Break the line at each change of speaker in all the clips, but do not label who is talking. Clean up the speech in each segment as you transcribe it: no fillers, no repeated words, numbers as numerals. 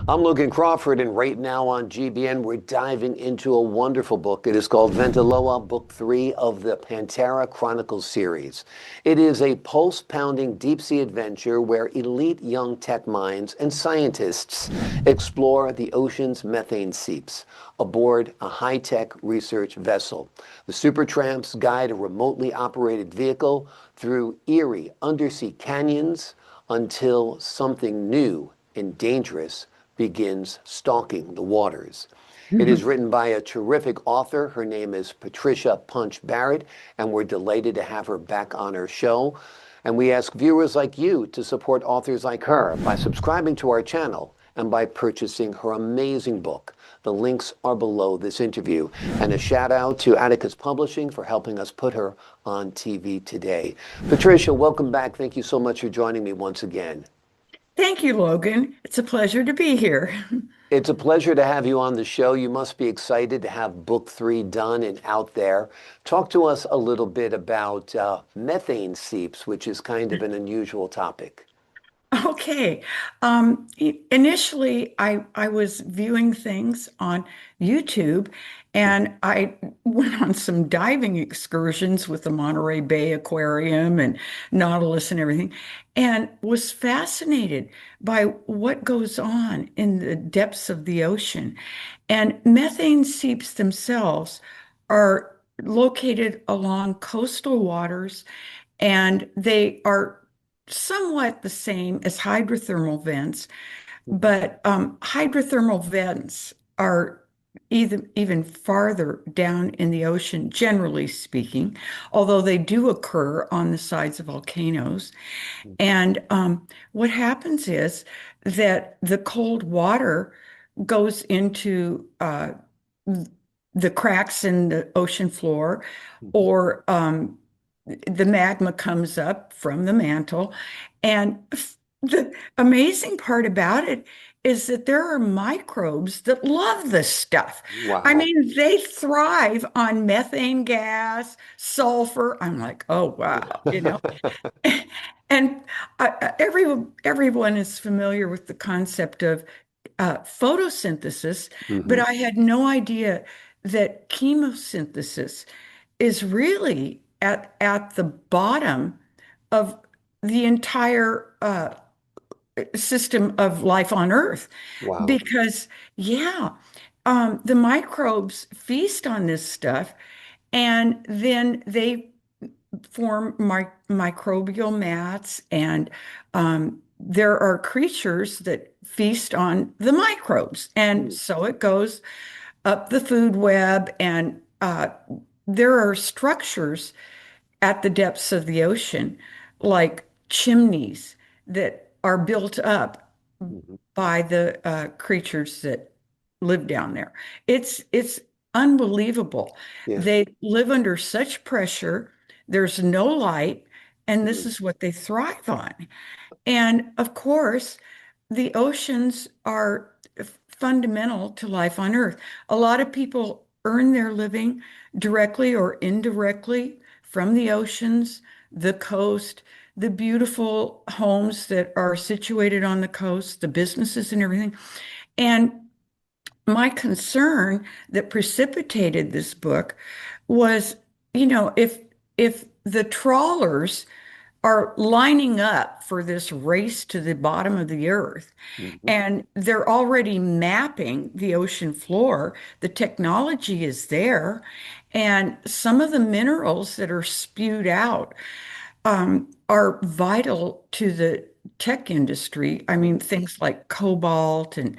I'm Logan Crawford, and right now on GBN, we're diving into a wonderful book. It is called Ventiloa, Book 3 of the Panterra Chronicles Series. It is a pulse-pounding deep-sea adventure where elite young tech minds and scientists explore the ocean's methane seeps aboard a high-tech research vessel. The Supertramps guide a remotely operated vehicle through eerie undersea canyons until something new and dangerous begins stalking the waters. It is written by a terrific author. Her name is Patricia Punch Barrett, and we're delighted to have her back on our show. And we ask viewers like you to support authors like her by subscribing to our channel and by purchasing her amazing book. The links are below this interview. And a shout out to Atticus Publishing for helping us put her on TV today. Patricia, welcome back. Thank you so much for joining me once again.
Thank you, Logan. It's a pleasure to be here.
It's a pleasure to have you on the show. You must be excited to have book 3 done and out there. Talk to us a little bit about methane seeps, which is kind of an unusual topic.
Okay. Initially, I was viewing things on YouTube, and I went on some diving excursions with the Monterey Bay Aquarium and Nautilus and everything, and was fascinated by what goes on in the depths of the ocean. And methane seeps themselves are located along coastal waters, and they are somewhat the same as hydrothermal vents, but hydrothermal vents are even farther down in the ocean, generally speaking, although they do occur on the sides of volcanoes. And what happens is that the cold water goes into the cracks in the ocean floor, or the magma comes up from the mantle. And the amazing part about it is that there are microbes that love this stuff. I
Wow.
mean, they thrive on methane gas, sulfur. I'm like, oh, wow. And everyone is familiar with the concept of photosynthesis, but
Hmm.
I had no idea that chemosynthesis is really at the bottom of the entire system of life on Earth.
Wow.
Because, yeah, the microbes feast on this stuff, and then they form microbial mats, and there are creatures that feast on the microbes. And
Mm.
so it goes up the food web, and there are structures at the depths of the ocean, like chimneys that are built up
Mhm.
by the creatures that live down there. It's unbelievable.
Yeah.
They live under such pressure. There's no light, and this
Mm.
is what they thrive on. And of course, the oceans are fundamental to life on Earth. A lot of people earn their living directly or indirectly from the oceans, the coast, the beautiful homes that are situated on the coast, the businesses and everything. And my concern that precipitated this book was, if the trawlers are lining up for this race to the bottom of the earth,
Mhm.
and they're already mapping the ocean floor. The technology is there, and some of the minerals that are spewed out are vital to the tech industry. I mean, things like cobalt, and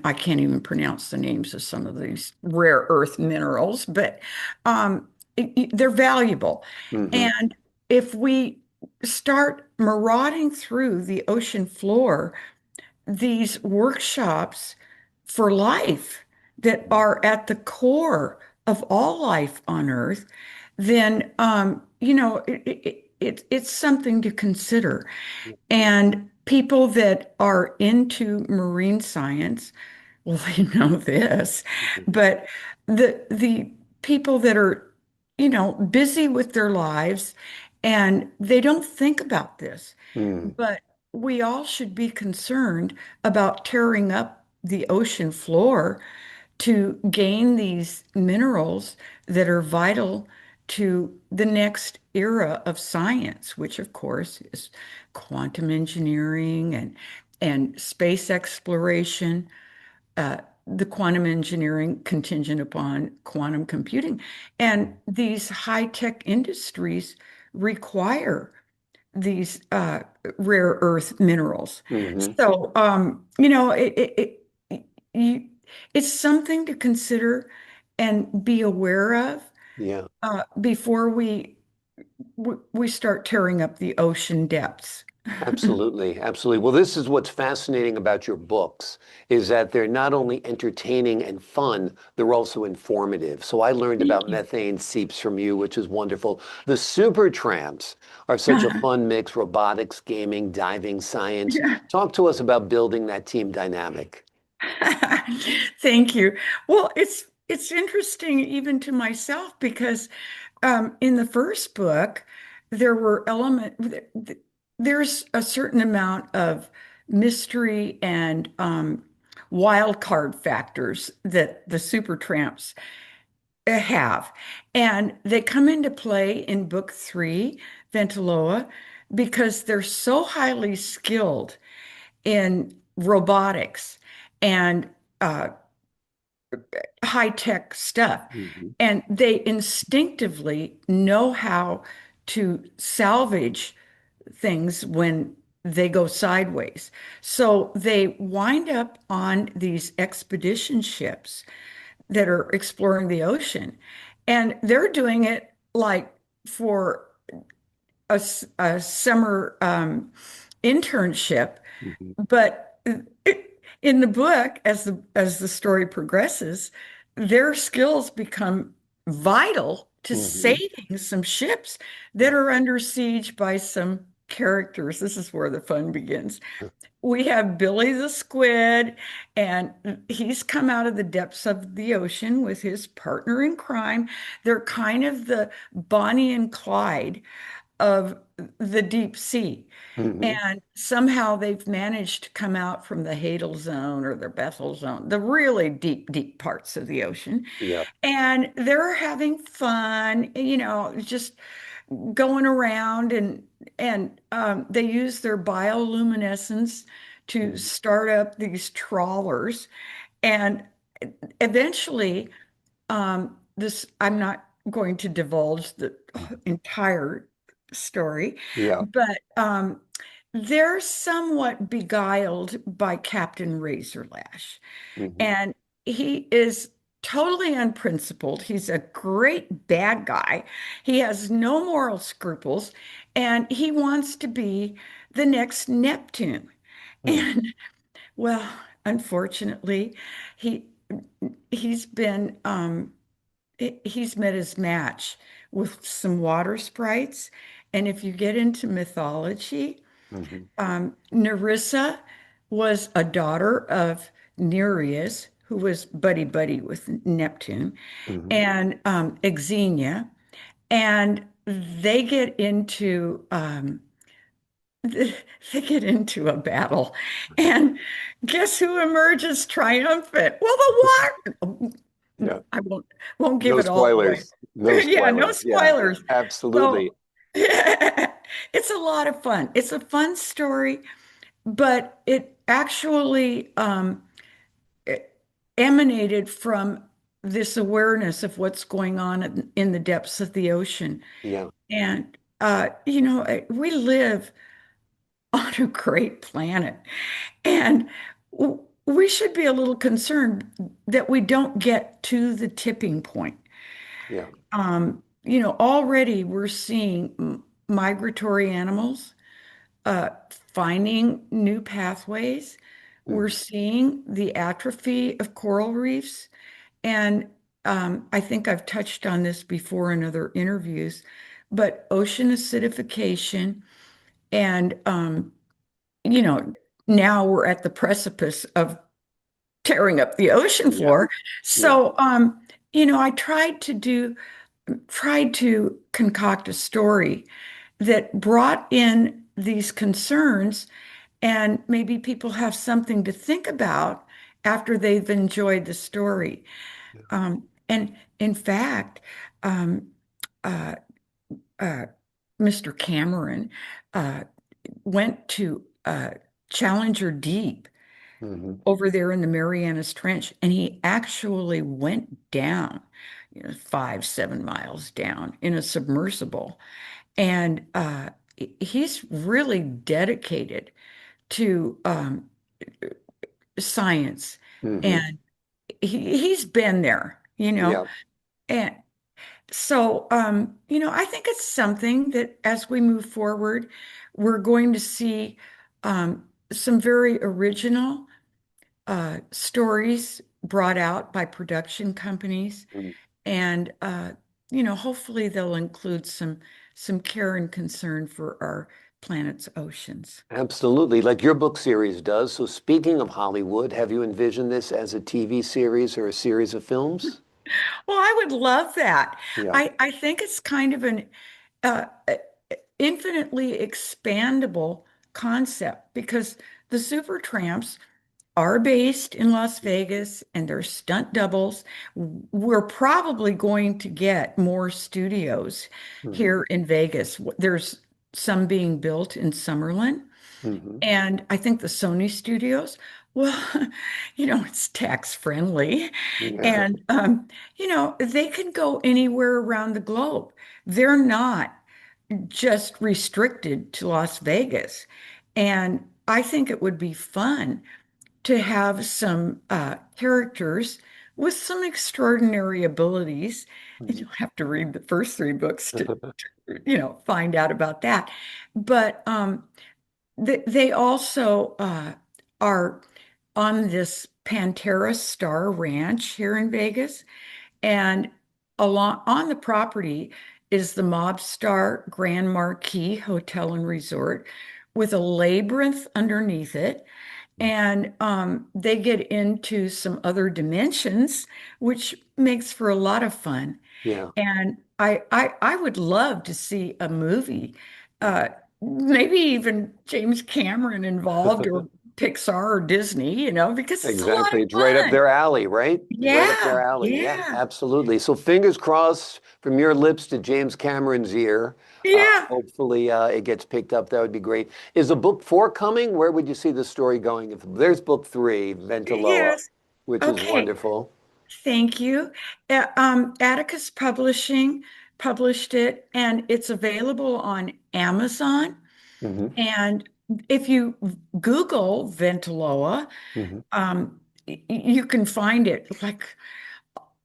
I can't even pronounce the names of some of these rare earth minerals, but they're valuable.
Mhm.
And if we start marauding through the ocean floor, these workshops for life that are at the core of all life on Earth, then it's something to consider. And people that are into marine science, well, they know this,
Mhm.
but the people that are, busy with their lives, and they don't think about this,
Mm.
but we all should be concerned about tearing up the ocean floor to gain these minerals that are vital to the next era of science, which of course is quantum engineering and space exploration, the quantum engineering contingent upon quantum computing. And these high-tech industries require these rare earth minerals.
Hmm.
So, you, it's something to consider and be aware of
Yeah.
before we start tearing up the ocean depths.
Absolutely, absolutely. Well, this is what's fascinating about your books is that they're not only entertaining and fun, they're also informative. So I learned
Thank
about
you.
methane seeps from you, which is wonderful. The super tramps are such a fun mix, robotics, gaming, diving, science.
Yeah.
Talk to us about building that team dynamic.
Thank you. Well, it's interesting even to myself because in the first book there were there's a certain amount of mystery and wild card factors that the super tramps have, and they come into play in book three, Ventiloa, because they're so highly skilled in robotics and uh, high-tech stuff.
Hmm.
And they instinctively know how to salvage things when they go sideways. So they wind up on these expedition ships that are exploring the ocean. And they're doing it like for a summer internship,
Hmm.
but in the book, as the story progresses, their skills become vital to
Hmm.
saving some ships that are under siege by some characters. This is where the fun begins. We have Billy the Squid, and he's come out of the depths of the ocean with his partner in crime. They're kind of the Bonnie and Clyde of the deep sea.
Hmm.
And somehow they've managed to come out from the Hadal Zone or the Bethel Zone, the really deep, deep parts of the ocean.
Yeah.
And they're having fun, just going around and they use their bioluminescence to
Mhm.
start up these trawlers. And eventually, this I'm not going to divulge the entire story,
Yeah.
but they're somewhat beguiled by Captain Razorlash,
Hmm.
and he is totally unprincipled. He's a great bad guy. He has no moral scruples, and he wants to be the next Neptune. And well, unfortunately, he he's been he's met his match with some water sprites. And if you get into mythology,
Hmm.
Nerissa was a daughter of Nereus, who was buddy buddy with Neptune,
Hmm.
and Xenia, and they get into they get into a battle, and guess who emerges triumphant? Well, the water.
Yeah.
I won't give
No
it all away.
spoilers. No
Yeah, no
spoilers. Yeah.
spoilers.
Absolutely.
So it's a lot of fun. It's a fun story, but it actually it emanated from this awareness of what's going on in the depths of the ocean.
Yeah.
And we live on a great planet, and we should be a little concerned that we don't get to the tipping point.
Yeah.
Already we're seeing migratory animals finding new pathways. We're
Mhm.
seeing the atrophy of coral reefs. And I think I've touched on this before in other interviews, but ocean acidification and, you know, now we're at the precipice of tearing up the ocean
Yeah.
floor.
Yeah.
So, I tried to concoct a story that brought in these concerns, and maybe people have something to think about after they've enjoyed the story.
Yeah.
And in fact, um, uh, uh, Mr. Cameron uh, went to Challenger Deep
Hmm.
over there in the Marianas Trench, and he actually went down, 5, 7 miles down in a submersible. And he's really dedicated to science,
Hmm.
and he's been there,
Yeah.
and so, I think it's something that as we move forward, we're going to see some very original stories brought out by production companies,
Mm.
and hopefully they'll include some care and concern for our planet's oceans.
Absolutely, like your book series does. So speaking of Hollywood, have you envisioned this as a TV series or a series of films?
Well, I would love that.
Yeah.
I think it's kind of an uh, infinitely expandable concept because the Super Tramps are based in Las Vegas and they're stunt doubles. We're probably going to get more studios
Hmm.
here in Vegas. There's some being built in Summerlin,
Hmm.
and I think the Sony studios, well, it's tax friendly,
Yeah.
and they can go anywhere around the globe. They're not just restricted to Las Vegas. And I think it would be fun to have some characters with some extraordinary abilities. And
Mhm.
you'll have to read the first 3 books to, find out about that. But they also are on this Panterra Star Ranch here in Vegas. And along on the property is the Mobstar Grand Marquis Hotel and Resort with a labyrinth underneath it. And they get into some other dimensions, which makes for a lot of fun.
Yeah.
And I would love to see a movie, uh, maybe even James Cameron involved or Pixar or Disney, because it's a lot of
Exactly. It's right up
fun.
their alley, right? Right up their
Yeah,
alley. Yeah,
yeah,
absolutely. So fingers crossed from your lips to James Cameron's ear.
yeah.
Hopefully it gets picked up. That would be great. Is a book four coming? Where would you see the story going? If there's book three, Ventiloa,
Yes.
which is
Okay.
wonderful.
Thank you. Atticus Publishing published it, and it's available on Amazon.
Hmm.
And if you Google Ventiloa,
Hmm.
you can find it like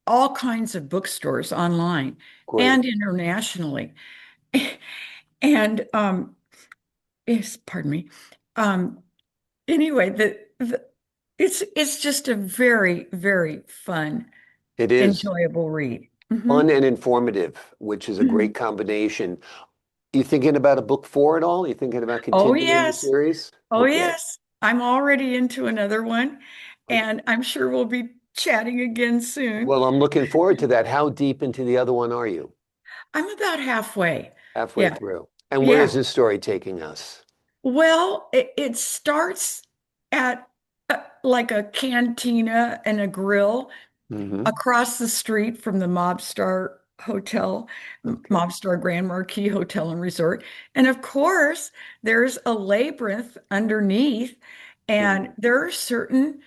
all kinds of bookstores online
Great.
and internationally. And yes, pardon me. Um, anyway, it's just a very, very fun,
It is
enjoyable read.
fun and informative, which is a great
Mhm.
combination. You thinking about a book four at all? You thinking about
Oh,
continuing the
yes.
series?
Oh,
Okay.
yes. I'm already into another one, and I'm sure we'll be chatting again soon.
Well, I'm looking forward to that. How deep into the other one are you?
I'm about halfway.
Halfway
Yeah.
through. And where is
Yeah.
this story taking us?
Well, it starts at like a cantina and a grill
Hmm.
across the street from the Mobstar Hotel,
Okay.
Mobstar Grand Marquis Hotel and Resort. And of course, there's a labyrinth underneath, and
Mhm.
there are certain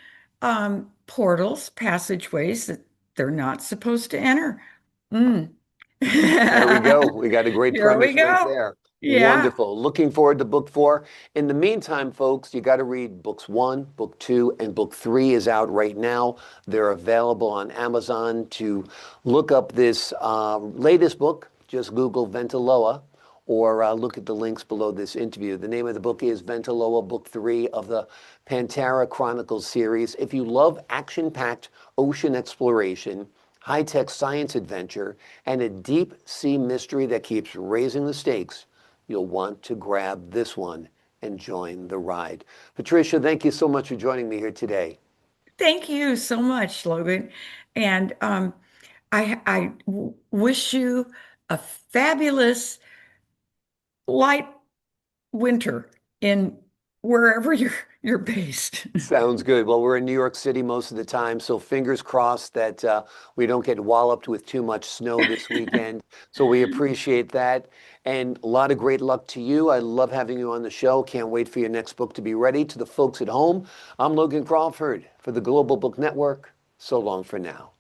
portals, passageways that they're not supposed to enter. Mm.
There we go. We got a great
Here we
premise right
go.
there.
Yeah.
Wonderful. Looking forward to book four. In the meantime, folks, you got to read books one, book two, and book three is out right now. They're available on Amazon. To look up this latest book, just Google Ventiloa or look at the links below this interview. The name of the book is Ventiloa, book three of the Panterra Chronicles series. If you love action-packed ocean exploration, high-tech science adventure, and a deep sea mystery that keeps raising the stakes, you'll want to grab this one and join the ride. Patricia, thank you so much for joining me here today.
Thank you so much, Logan. And I wish you a fabulous light winter in wherever you're based.
Sounds good. Well, we're in New York City most of the time, so fingers crossed that we don't get walloped with too much snow this weekend. So we appreciate that. And a lot of great luck to you. I love having you on the show. Can't wait for your next book to be ready. To the folks at home, I'm Logan Crawford for the Global Book Network. So long for now.